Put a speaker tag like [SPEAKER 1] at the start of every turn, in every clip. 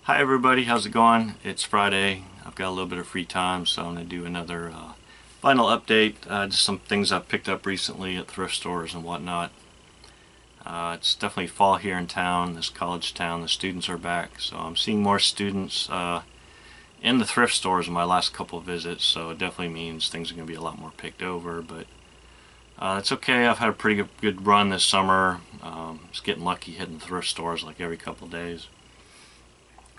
[SPEAKER 1] Hi everybody, how's it going? It's Friday. I've got a little bit of free time, so I'm going to do another final update. Just some things I've picked up recently at thrift stores and whatnot. It's definitely fall here in town, this college town. The students are back, so I'm seeing more students in the thrift stores in my last couple of visits, so it definitely means things are going to be a lot more picked over, but it's okay. I've had a pretty good run this summer. Just getting lucky hitting thrift stores like every couple of days.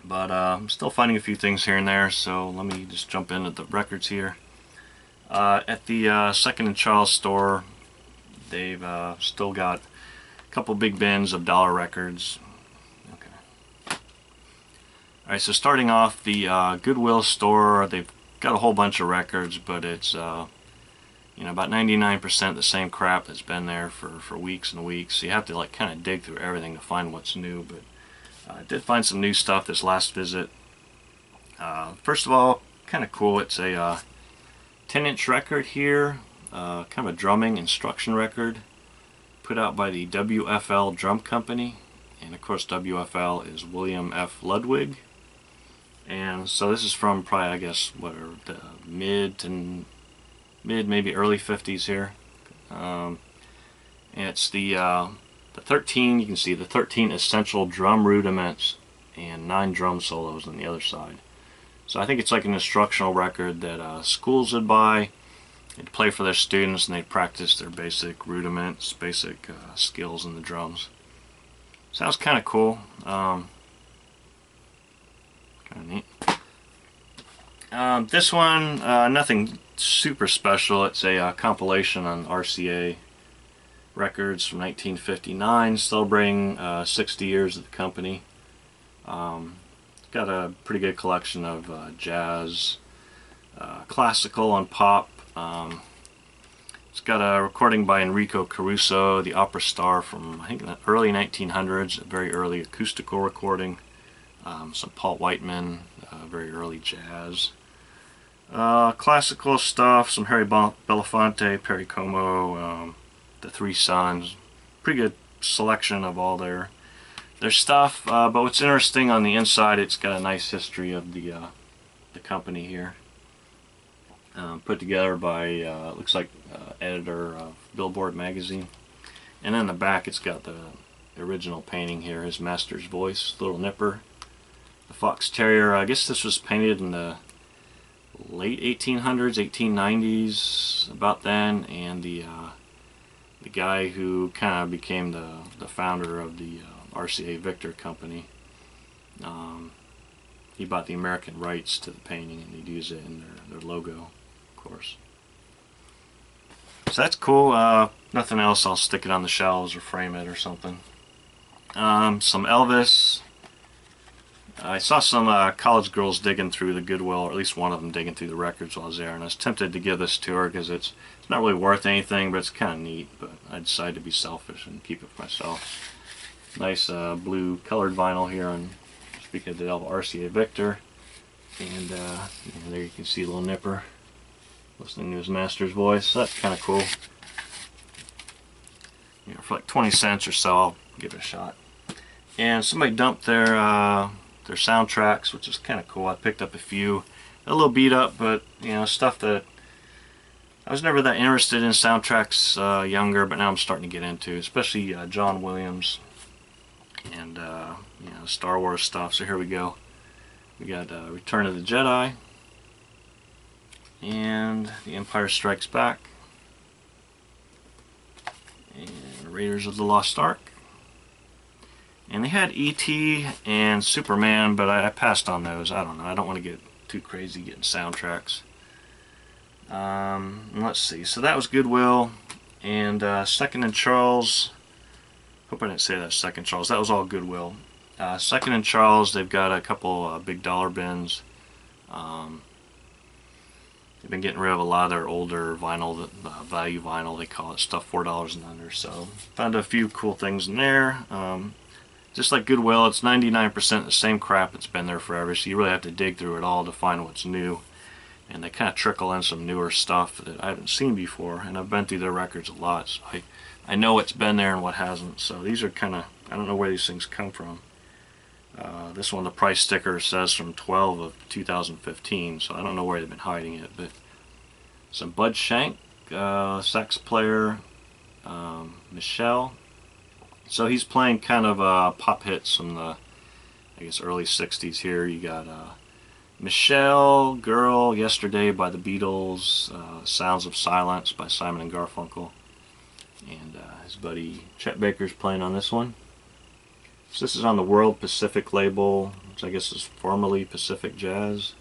[SPEAKER 1] But I'm still finding a few things here and there, so let me just jump into the records here. At the Second and Charles store, they've still got a couple big bins of dollar records. Okay. Alright, so starting off, the Goodwill store, they've got a whole bunch of records, but it's about 99% the same crap that's been there for weeks and weeks. So you have to kind of dig through everything to find what's new, but I did find some new stuff this last visit. First of all, kind of cool. It's a 10-inch record here, kind of a drumming instruction record, put out by the WFL Drum Company, and of course WFL is William F. Ludwig. And so this is from probably, I guess, the mid, maybe early 50s here. And it's the 13, you can see the 13 essential drum rudiments and 9 drum solos on the other side. So I think it's like an instructional record that schools would buy. They'd play for their students and they'd practice their basic rudiments, basic skills in the drums. Sounds kind of cool. Kind of neat. This one, nothing super special. It's a compilation on RCA records from 1959, celebrating 60 years of the company. Got a pretty good collection of jazz, classical, and pop. It's got a recording by Enrico Caruso, the opera star from, I think, the early 1900s, a very early acoustical recording. Some Paul Whiteman, very early jazz. Classical stuff, some Harry Belafonte, Perry Como, the Three Sons. Pretty good selection of all their stuff. But what's interesting on the inside, it's got a nice history of the company here. Put together by looks like editor of Billboard magazine. And then in the back, it's got the original painting here, his master's voice, Little Nipper, the Fox Terrier. I guess this was painted in the late 1800s, 1890s, about then, and the guy who kind of became the founder of the RCA Victor company, he bought the American rights to the painting and he'd use it in their logo, of course. So that's cool. Nothing else, I'll stick it on the shelves or frame it or something. Some Elvis. I saw some college girls digging through the Goodwill, or at least one of them digging through the records while I was there, and I was tempted to give this to her because it's not really worth anything, but it's kind of neat. But I decided to be selfish and keep it for myself. Nice blue colored vinyl here on, speaking of the RCA Victor, and there you can see Little Nipper listening to his master's voice. So that's kind of cool. For like 20 cents or so, I'll give it a shot. And somebody dumped their soundtracks, which is kind of cool. I picked up a few, a little beat up, but stuff that I was never that interested in soundtracks younger, but now I'm starting to get into, especially John Williams and Star Wars stuff. So here we go. We got Return of the Jedi and The Empire Strikes Back and Raiders of the Lost Ark. And they had E.T. and Superman, but I passed on those. I don't know. I don't want to get too crazy getting soundtracks. Let's see. So that was Goodwill. And Second and Charles. Hope I didn't say that, Second Charles. That was all Goodwill. Second and Charles, they've got a couple big dollar bins. They've been getting rid of a lot of their older vinyl, value vinyl, they call it, stuff $4 and under. So found a few cool things in there. Just like Goodwill, it's 99% the same crap that's been there forever, so you really have to dig through it all to find what's new. And they kind of trickle in some newer stuff that I haven't seen before, and I've been through their records a lot, so I know what's been there and what hasn't. So these are kind of, I don't know where these things come from. This one, the price sticker says from 12 of 2015, so I don't know where they've been hiding it. But some Bud Shank, sax player, Michelle. So he's playing kind of pop hits from the, I guess, early 60s here. You got Michelle, Girl, Yesterday by the Beatles, Sounds of Silence by Simon and Garfunkel. And his buddy Chet Baker's playing on this one. So this is on the World Pacific label, which I guess is formerly Pacific Jazz.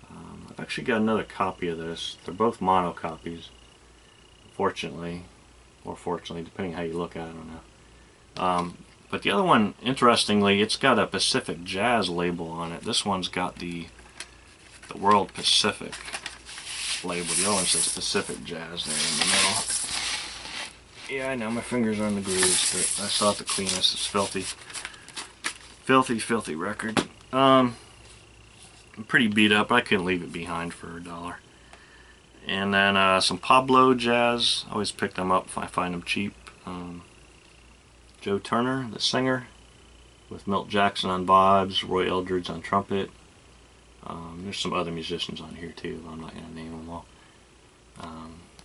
[SPEAKER 1] I've actually got another copy of this. They're both mono copies, fortunately, or fortunately, depending how you look at it, I don't know. But the other one, interestingly, it's got a Pacific Jazz label on it. This one's got the World Pacific label. The other one says Pacific Jazz there in the middle. Yeah, I know, my fingers are on the grooves, but I still have to clean this. It's filthy. Filthy, filthy record. I'm pretty beat up, but I couldn't leave it behind for $1. And then some Pablo Jazz. I always pick them up if I find them cheap. Joe Turner, the singer, with Milt Jackson on vibes, Roy Eldridge on trumpet. There's some other musicians on here too, but I'm not going to name them all.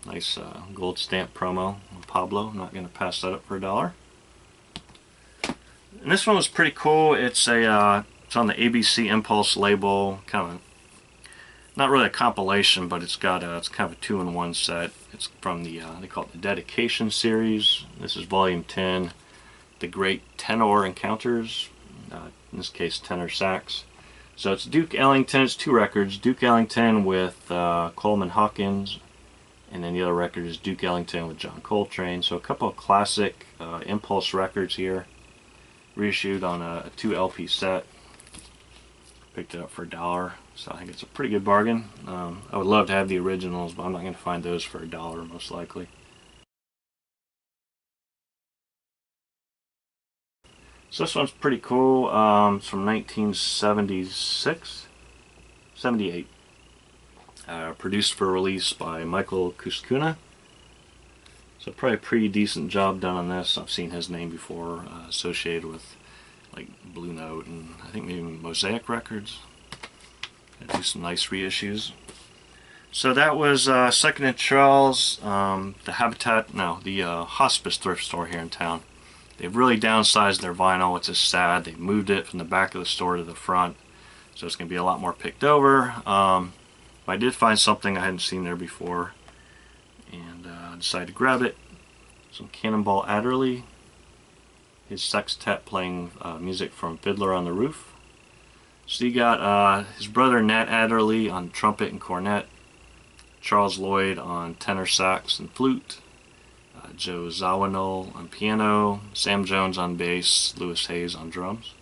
[SPEAKER 1] Nice gold stamp promo with Pablo. I'm not going to pass that up for $1. And this one was pretty cool. It's on the ABC Impulse label, kind of not really a compilation, but it's kind of a 2-in-1 set. It's from the they call it the Dedication series. This is volume 10, The Great Tenor Encounters. In this case, tenor sax. So it's Duke Ellington. It's 2 records. Duke Ellington with Coleman Hawkins, and then the other record is Duke Ellington with John Coltrane. So a couple of classic Impulse records here, reissued on a 2 LP set. Picked it up for $1, so I think it's a pretty good bargain. I would love to have the originals, but I'm not going to find those for $1 most likely. So this one's pretty cool. It's from 1976, 78. Produced for release by Michael Kuskuna. So probably a pretty decent job done on this. I've seen his name before, associated with like Blue Note and I think maybe Mosaic Records. They do some nice reissues. So that was Second and Charles, the Hospice thrift store here in town. They've really downsized their vinyl, which is sad. They moved it from the back of the store to the front, so it's going to be a lot more picked over. But I did find something I hadn't seen there before, and decided to grab it. Some Cannonball Adderley, his sextet playing music from Fiddler on the Roof. So you got his brother Nat Adderley on trumpet and cornet, Charles Lloyd on tenor sax and flute, Joe Zawinul on piano, Sam Jones on bass, Lewis Hayes on drums.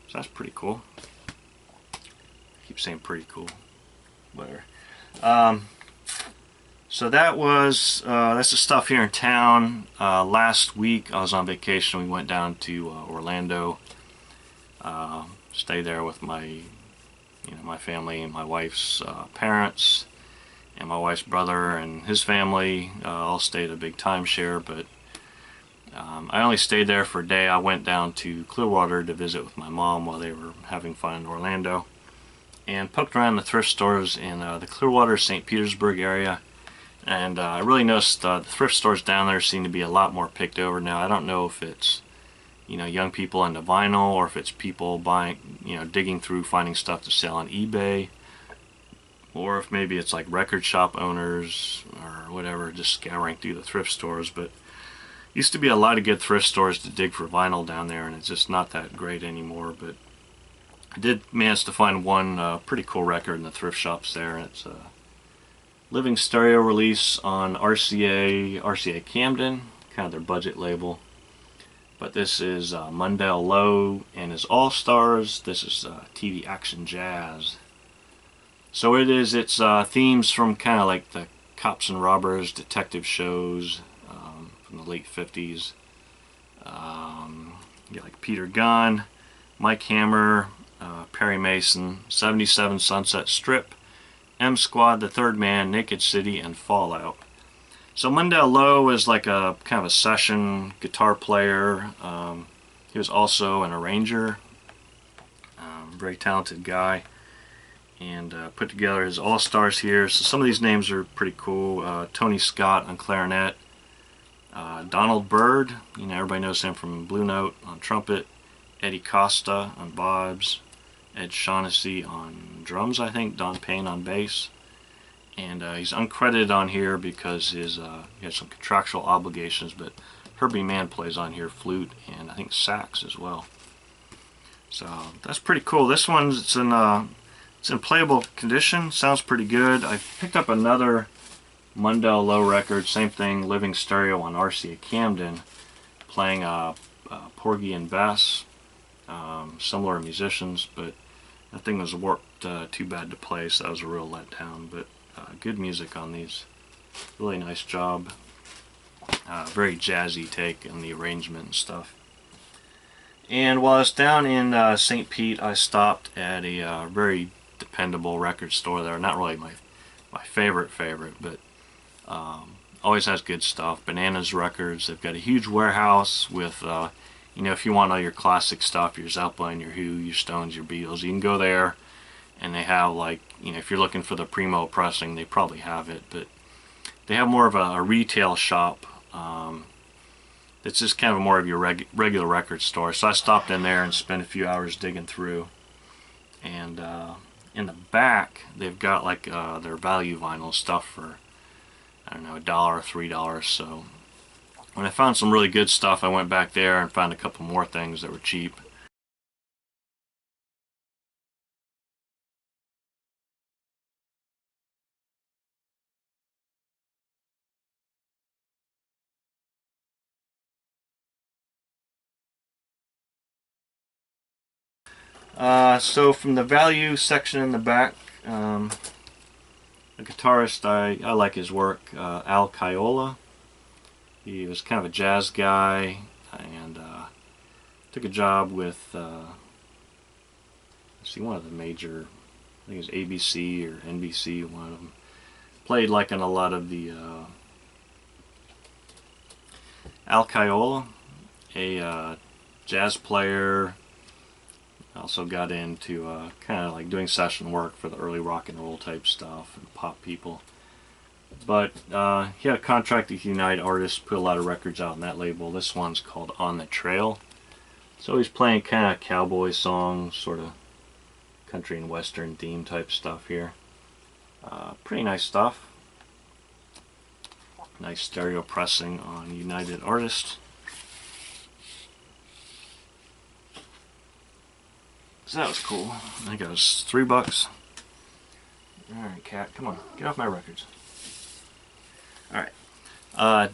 [SPEAKER 1] So that's pretty cool. I keep saying pretty cool. Whatever. So that was that's the stuff here in town. Last week I was on vacation. We went down to Orlando. Stayed there with my family and my wife's parents, and my wife's brother and his family. All stayed at a big timeshare, but I only stayed there for a day. I went down to Clearwater to visit with my mom while they were having fun in Orlando, and poked around the thrift stores in the Clearwater, St. Petersburg area. And I really noticed the thrift stores down there seem to be a lot more picked over now. I don't know if it's young people into vinyl, or if it's people buying, digging through, finding stuff to sell on eBay, or if maybe it's like record shop owners or whatever, just scouring through the thrift stores. But used to be a lot of good thrift stores to dig for vinyl down there, and it's just not that great anymore. But I did manage to find one pretty cool record in the thrift shops there, and it's a Living Stereo release on RCA Camden, kind of their budget label. But this is Mundell Lowe and his All-Stars. This is TV Action Jazz. So it's themes from kind of like the cops and robbers, detective shows from the late 50s. You got like Peter Gunn, Mike Hammer, Perry Mason, 77 Sunset Strip, M Squad, The Third Man, Naked City, and Fallout. So Mundell Lowe is like a kind of a session guitar player. He was also an arranger Very talented guy, and put together his all-stars here. So some of these names are pretty cool. Tony Scott on clarinet, Donald Byrd, you know, everybody knows him from Blue Note, on trumpet, Eddie Costa on bobs, Ed Shaughnessy on drums, I think, Don Payne on bass, and he's uncredited on here because he has some contractual obligations, but Herbie Mann plays on here flute and I think sax as well. So that's pretty cool. This one's it's in playable condition. Sounds pretty good. I picked up another Mundell Low record, same thing, living stereo on RCA Camden, playing Porgy and Bess, similar musicians, but that thing was warped too bad to play, so that was a real letdown. But good music on these. Really nice job. Very jazzy take on the arrangement and stuff. And while I was down in St. Pete, I stopped at a very dependable record store there. Not really my favorite, but always has good stuff. Bananas Records. They've got a huge warehouse with, you know, if you want all your classic stuff, your Zeppelin, your Who, your Stones, your Beatles, you can go there. And they have, like, you know, if you're looking for the primo pressing, they probably have it, but they have more of a retail shop. It's just kind of more of your regular record store. So I stopped in there and spent a few hours digging through. And in the back, they've got like their value vinyl stuff for, I don't know, $1 or $3. So when I found some really good stuff, I went back there and found a couple more things that were cheap. So from the value section in the back, the guitarist, I like his work, Al Caiola. He was kind of a jazz guy, and took a job with, let's see, one of the major, I think it was ABC or NBC, one of them. Played like in a lot of the, Al Caiola, a jazz player. Also got into kind of like doing session work for the early rock and roll type stuff and pop people. But he had a contract with United Artists, put a lot of records out on that label. This one's called On the Trail. So he's playing kind of cowboy songs, sort of country and western theme type stuff here. Pretty nice stuff. Nice stereo pressing on United Artists. So that was cool. I think it was $3. Alright, cat, come on, get off my records. Alright.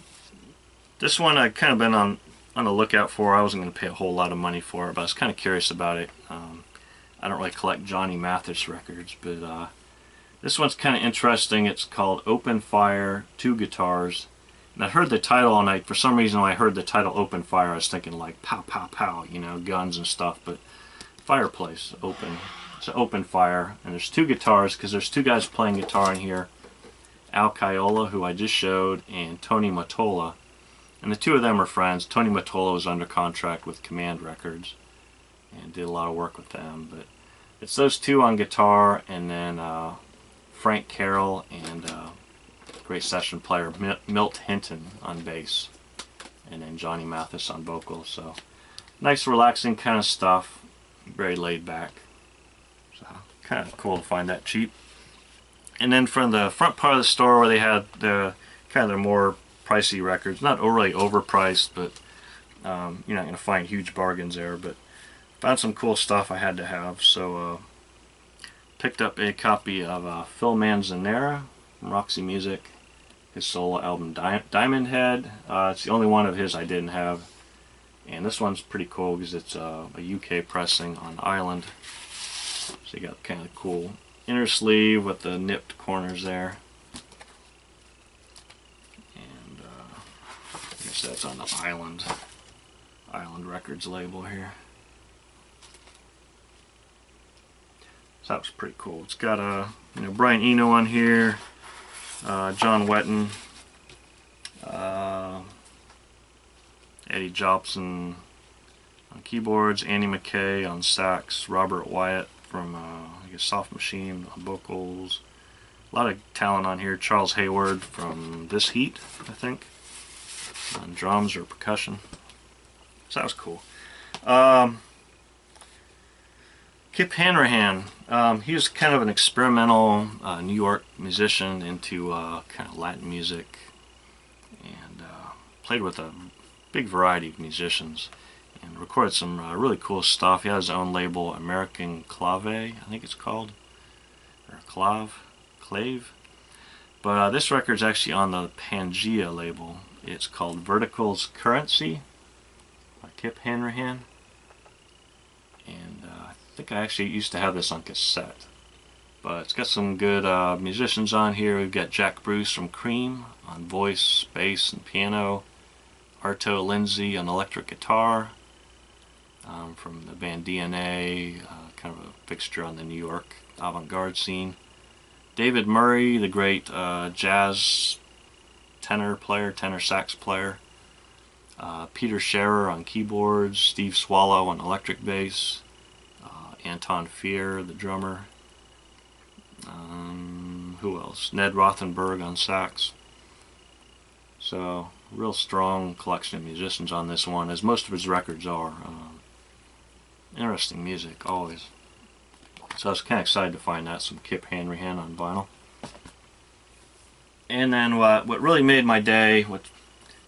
[SPEAKER 1] This one I kind of been on the lookout for. I wasn't going to pay a whole lot of money for it, but I was kind of curious about it. I don't really collect Johnny Mathis records, but this one's kind of interesting. It's called Open Fire, 2 guitars. And I heard the title, and for some reason when I heard the title Open Fire, I was thinking like pow, pow, pow, you know, guns and stuff, but fireplace, open. It's an open fire, and there's 2 guitars because there's 2 guys playing guitar in here. Al Caiola, who I just showed, and Tony Mottola, and the 2 of them are friends. Tony Mottola was under contract with Command Records and did a lot of work with them, but it's those 2 on guitar, and then Frank Carroll and great session player Milt Hinton on bass, and then Johnny Mathis on vocals. So nice relaxing kind of stuff. Very laid back, so kind of cool to find that cheap. And then from the front part of the store, where they had the kind of their more pricey records, not really overpriced, but you're not going to find huge bargains there. But found some cool stuff I had to have, so picked up a copy of Phil Manzanera from Roxy Music, his solo album Diamond Head. It's the only one of his I didn't have. And this one's pretty cool because it's a UK pressing on Island. So you got kind of cool inner sleeve with the nipped corners there. And I guess that's on the Island Records label here. So that was pretty cool. It's got Brian Eno on here, John Wetton, Eddie Jobson on keyboards, Andy McKay on sax, Robert Wyatt from I guess Soft Machine on vocals. A lot of talent on here. Charles Hayward from This Heat, I think, on drums or percussion. So that was cool. Kip Hanrahan, he was kind of an experimental New York musician into kind of Latin music, and played with a big variety of musicians and recorded some really cool stuff. He has his own label, American Clave, I think it's called, or Clave. But this record's actually on the Pangea label. It's called Vertical's Currency by Kip Hanrahan. And I think I actually used to have this on cassette. But it's got some good musicians on here. We've got Jack Bruce from Cream on voice, bass, and piano. Arto Lindsay on electric guitar. From the band DNA, kind of a fixture on the New York avant-garde scene. David Murray, the great jazz tenor sax player. Peter Scherer on keyboards, Steve Swallow on electric bass, Anton Fier, the drummer. Who else? Ned Rothenberg on sax. So, real strong collection of musicians on this one, as most of his records are. Interesting music, always. So I was kind of excited to find that, some Kip Hanrahan on vinyl. And then what really made my day, what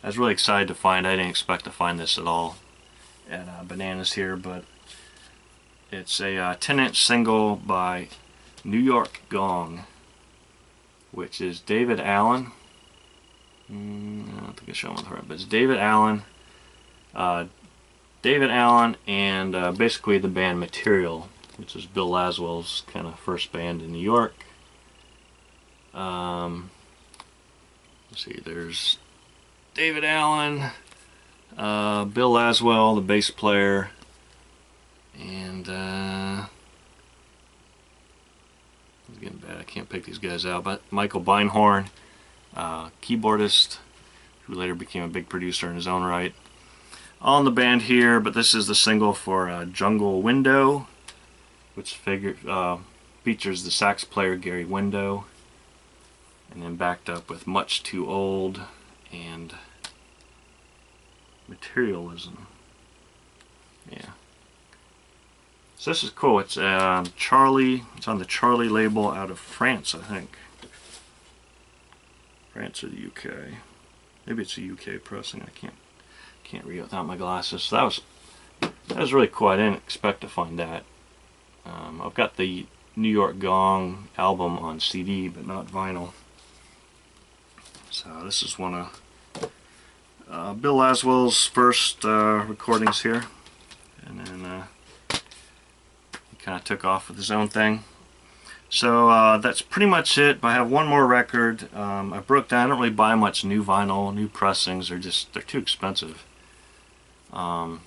[SPEAKER 1] I was really excited to find, I didn't expect to find this at all at Bananas here, but it's a 10-inch single by New York Gong, which is David Allen. I don't think I showed him right, but it's David Allen. David Allen and basically the band Material, which is Bill Laswell's kind of first band in New York. Let's see, there's David Allen, Bill Laswell, the bass player, and it's getting bad, I can't pick these guys out, but Michael Beinhorn, keyboardist, who later became a big producer in his own right. On the band here, but this is the single for Jungle Window, which features the sax player Gary Window, and then backed up with Much Too Old and Materialism. Yeah. So this is cool. It's Charlie. It's on the Charlie label out of France, I think. France or the UK. Maybe it's a UK pressing. I can't read without my glasses. So that was really cool. I didn't expect to find that. I've got the New York Gong album on CD, but not vinyl. So this is one of Bill Laswell's first recordings here, and then he kind of took off with his own thing. So that's pretty much it. But I have one more record. I broke down. I don't really buy much new vinyl, new pressings. They're too expensive. Well,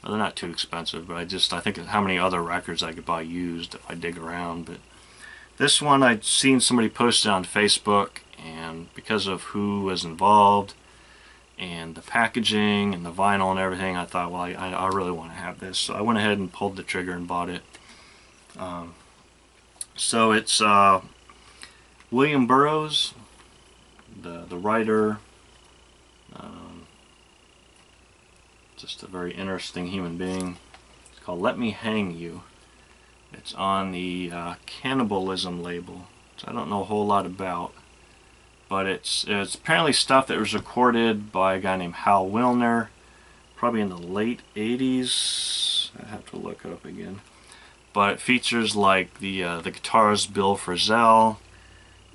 [SPEAKER 1] they're not too expensive, but I think of how many other records I could buy used if I dig around. But this one I'd seen somebody post it on Facebook, and because of who was involved and the packaging and the vinyl and everything, I thought, well, I really want to have this. So I went ahead and pulled the trigger and bought it. So it's William Burroughs, the writer, just a very interesting human being. It's called Let Me Hang You. It's on the Cannibalism label, which I don't know a whole lot about, but it's apparently stuff that was recorded by a guy named Hal Wilner, probably in the late 80s. I have to look it up again. But it features like the guitarist Bill Frisell,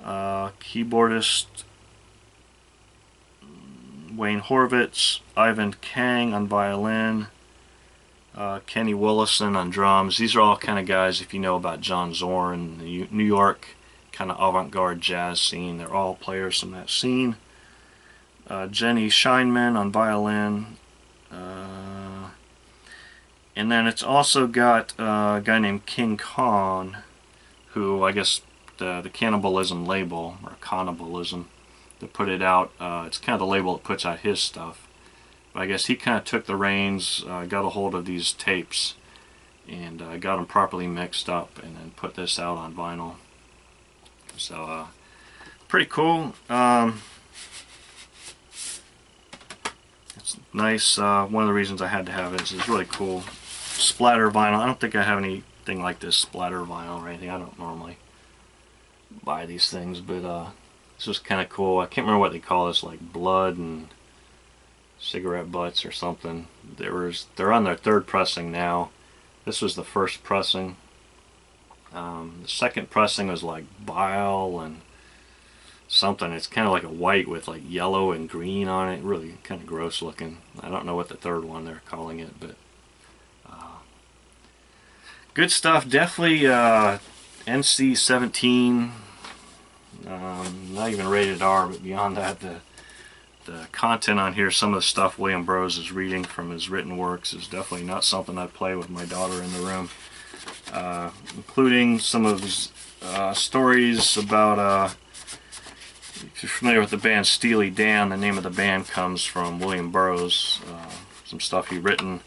[SPEAKER 1] keyboardist Wayne Horvitz, Ivan Kang on violin, Kenny Willison on drums. These are all kind of guys, if you know about John Zorn, the New York kind of avant-garde jazz scene, they're all players from that scene. Jenny Scheinman on violin. And then it's also got a guy named King Khan, who I guess the Cannibalism label, or Cannibalism, to put it out. It's kind of the label that puts out his stuff. But I guess he kind of took the reins, got a hold of these tapes, and got them properly mixed up, and then put this out on vinyl. So pretty cool. It's nice. One of the reasons I had to have it is it's really cool. Splatter vinyl. I don't think I have anything like this splatter vinyl or anything. I don't normally buy these things, but this was kind of cool. I can't remember what they call this, like blood and cigarette butts or something. They're on their third pressing now. This was the first pressing. The second pressing was like bile and something. It's kind of like a white with like yellow and green on it. Really kind of gross looking. I don't know what the third one they're calling it, but good stuff. Definitely NC-17. Not even rated R, but beyond that, the content on here, some of the stuff William Burroughs is reading from his written works, is definitely not something I'd play with my daughter in the room. Including some of his stories about, if you're familiar with the band Steely Dan, the name of the band comes from William Burroughs, some stuff he'd written.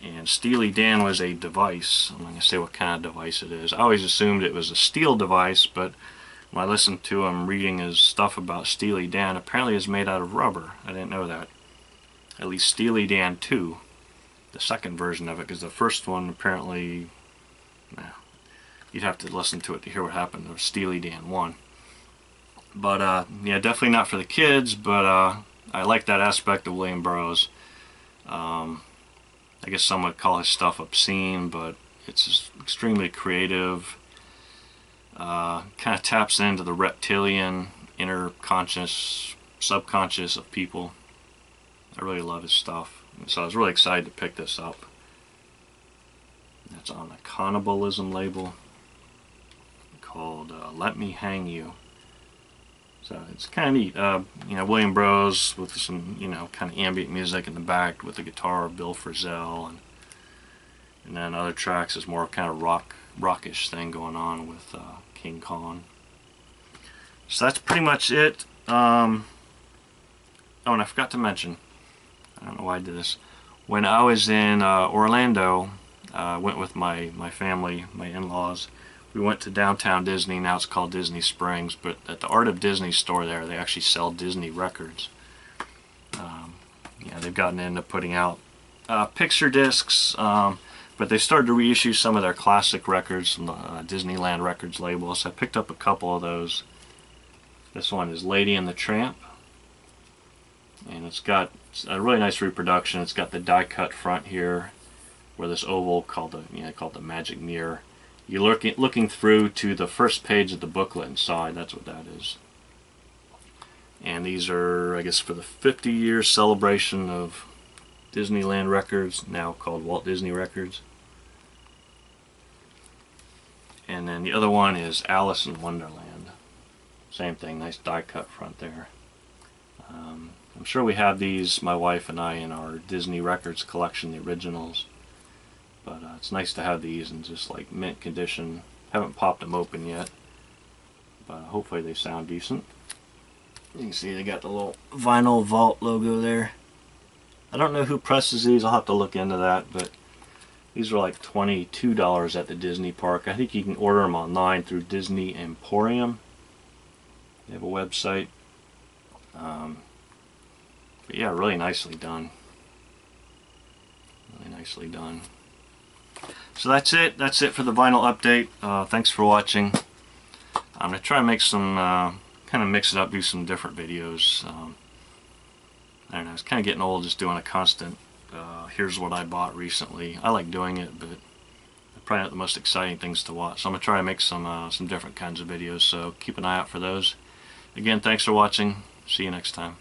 [SPEAKER 1] And Steely Dan was a device. I'm not going to say what kind of device it is. I always assumed it was a steel device, but when I listened to him reading his stuff about Steely Dan, apparently it's made out of rubber. I didn't know that. At least Steely Dan 2, the second version of it, because the first one apparently, you'd have to listen to it to hear what happened to Steely Dan 1. But yeah, definitely not for the kids, but I like that aspect of William Burroughs. I guess some would call his stuff obscene, but it's extremely creative. Kind of taps into the reptilian, inner conscious, subconscious of people. I really love his stuff. So I was really excited to pick this up. It's on a cannibalism label called Let Me Hang You. So it's kind of neat. You know, William Burroughs with some, you know, kind of ambient music in the back with the guitar of Bill Frisell, and then other tracks is more kind of rockish thing going on with King Kong. So that's pretty much it. Oh, and I forgot to mention, I don't know why I did this. When I was in Orlando, I went with my family, my in-laws. We went to downtown Disney. Now it's called Disney Springs, but at the Art of Disney store there, they actually sell Disney records. Yeah, they've gotten into putting out picture discs, but they started to reissue some of their classic records from the Disneyland Records label. So I picked up a couple of those. This one is Lady and the Tramp, and it's got a really nice reproduction. It's got the die-cut front here, where this oval called the magic mirror. You're looking through to the first page of the booklet inside. That's what that is. And these are, I guess, for the 50-year celebration of Disneyland Records, now called Walt Disney Records. And then the other one is Alice in Wonderland. Same thing, nice die-cut front there. I'm sure we have these, my wife and I, in our Disney Records collection, the originals. But it's nice to have these in just like mint condition. Haven't popped them open yet, but hopefully they sound decent. You can see they got the little vinyl vault logo there. I don't know who presses these. I'll have to look into that, but these are like $22 at the Disney park. I think you can order them online through Disney Emporium. They have a website. But yeah, really nicely done. Really nicely done. So that's it. That's it for the vinyl update. Thanks for watching. I'm going to try and make some, kind of mix it up, do some different videos. I don't know, it's kind of getting old just doing a constant, here's what I bought recently. I like doing it, but probably not the most exciting things to watch. So I'm going to try and make some different kinds of videos, so keep an eye out for those. Again, thanks for watching. See you next time.